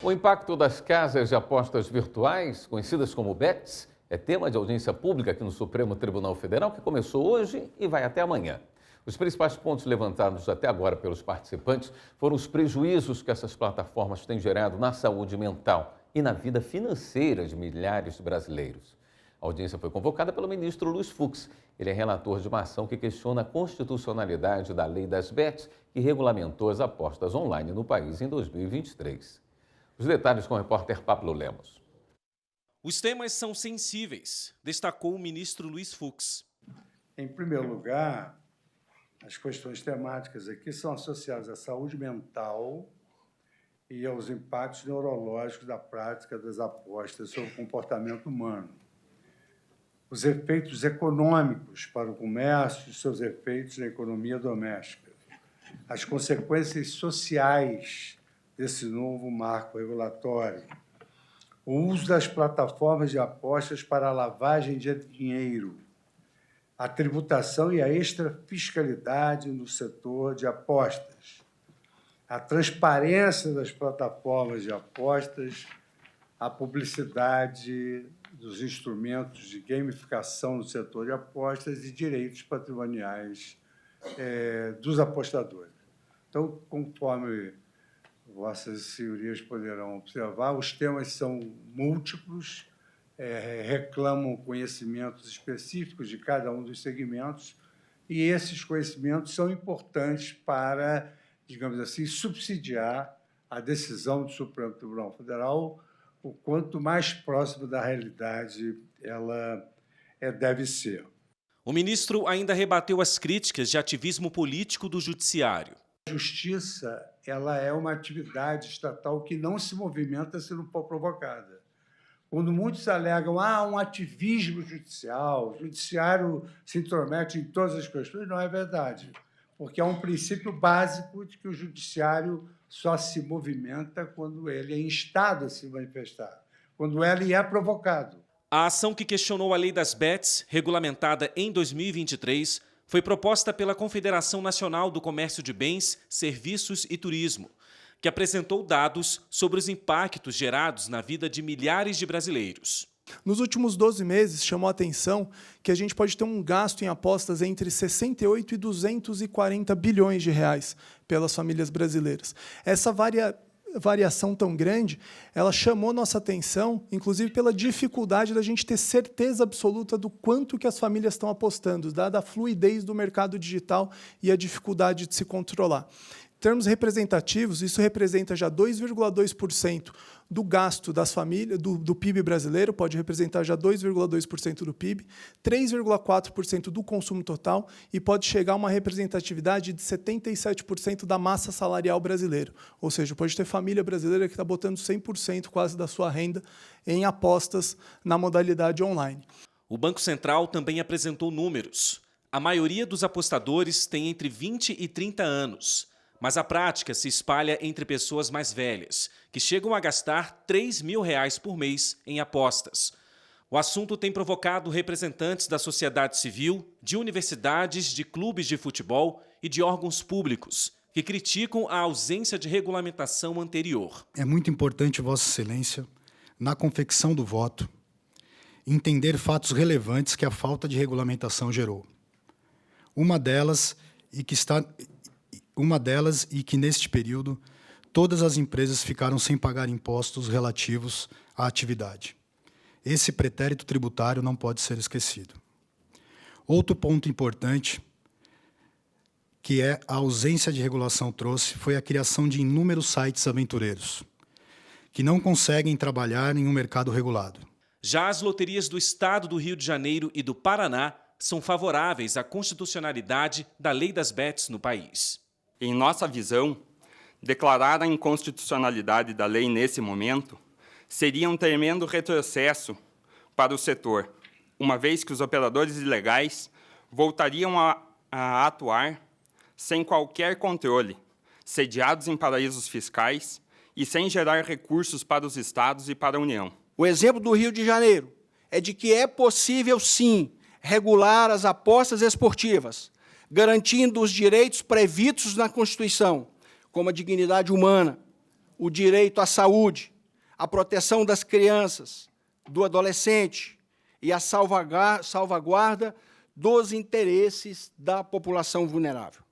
O impacto das casas de apostas virtuais, conhecidas como bets, é tema de audiência pública aqui no Supremo Tribunal Federal, que começou hoje e vai até amanhã. Os principais pontos levantados até agora pelos participantes foram os prejuízos que essas plataformas têm gerado na saúde mental e na vida financeira de milhares de brasileiros. A audiência foi convocada pelo ministro Luiz Fux. Ele é relator de uma ação que questiona a constitucionalidade da lei das bets, que regulamentou as apostas online no país em 2023. Os detalhes com o repórter Pablo Lemos. Os temas são sensíveis, destacou o ministro Luiz Fux. Em primeiro lugar, as questões temáticas aqui são associadas à saúde mental e aos impactos neurológicos da prática das apostas sobre o comportamento humano. Os efeitos econômicos para o comércio e seus efeitos na economia doméstica. As consequências sociais desse novo marco regulatório. O uso das plataformas de apostas para a lavagem de dinheiro. A tributação e a extrafiscalidade no setor de apostas, a transparência das plataformas de apostas, a publicidade dos instrumentos de gamificação no setor de apostas e direitos patrimoniais dos apostadores. Então, conforme vossas senhorias poderão observar, os temas são múltiplos, reclamam conhecimentos específicos de cada um dos segmentos, e esses conhecimentos são importantes para, digamos assim, subsidiar a decisão do Supremo Tribunal Federal, o quanto mais próximo da realidade ela deve ser. O ministro ainda rebateu as críticas de ativismo político do judiciário. A justiça ela é uma atividade estatal que não se movimenta se não for provocada. Quando muitos alegam um ativismo judicial, o judiciário se intromete em todas as questões, não é verdade, porque há um princípio básico de que o judiciário só se movimenta quando ele é instado a se manifestar, quando ele é provocado. A ação que questionou a lei das bets, regulamentada em 2023, foi proposta pela Confederação Nacional do Comércio de Bens, Serviços e Turismo, que apresentou dados sobre os impactos gerados na vida de milhares de brasileiros. Nos últimos 12 meses, chamou a atenção que a gente pode ter um gasto em apostas entre 68 e 240 bilhões de reais pelas famílias brasileiras. Essa variação tão grande, ela chamou nossa atenção, inclusive pela dificuldade da gente ter certeza absoluta do quanto que as famílias estão apostando, dada a fluidez do mercado digital e a dificuldade de se controlar. Em termos representativos, isso representa já 2,2% do gasto das famílias, do PIB brasileiro, pode representar já 2,2% do PIB, 3,4% do consumo total e pode chegar a uma representatividade de 77% da massa salarial brasileira. Ou seja, pode ter família brasileira que está botando 100% quase da sua renda em apostas na modalidade online. O Banco Central também apresentou números. A maioria dos apostadores tem entre 20 e 30 anos. Mas a prática se espalha entre pessoas mais velhas, que chegam a gastar R$3.000 por mês em apostas. O assunto tem provocado representantes da sociedade civil, de universidades, de clubes de futebol e de órgãos públicos, que criticam a ausência de regulamentação anterior. É muito importante, Vossa Excelência, na confecção do voto, entender fatos relevantes que a falta de regulamentação gerou. Uma delas, e que, neste período, todas as empresas ficaram sem pagar impostos relativos à atividade. Esse pretérito tributário não pode ser esquecido. Outro ponto importante, que a ausência de regulação trouxe, foi a criação de inúmeros sites aventureiros, que não conseguem trabalhar em um mercado regulado. Já as loterias do Estado do Rio de Janeiro e do Paraná são favoráveis à constitucionalidade da lei das bets no país. Em nossa visão, declarar a inconstitucionalidade da lei nesse momento seria um tremendo retrocesso para o setor, uma vez que os operadores ilegais voltariam a atuar sem qualquer controle, sediados em paraísos fiscais e sem gerar recursos para os estados e para a União. O exemplo do Rio de Janeiro é de que é possível, sim, regular as apostas esportivas, garantindo os direitos previstos na Constituição, como a dignidade humana, o direito à saúde, a proteção das crianças, do adolescente e a salvaguarda dos interesses da população vulnerável.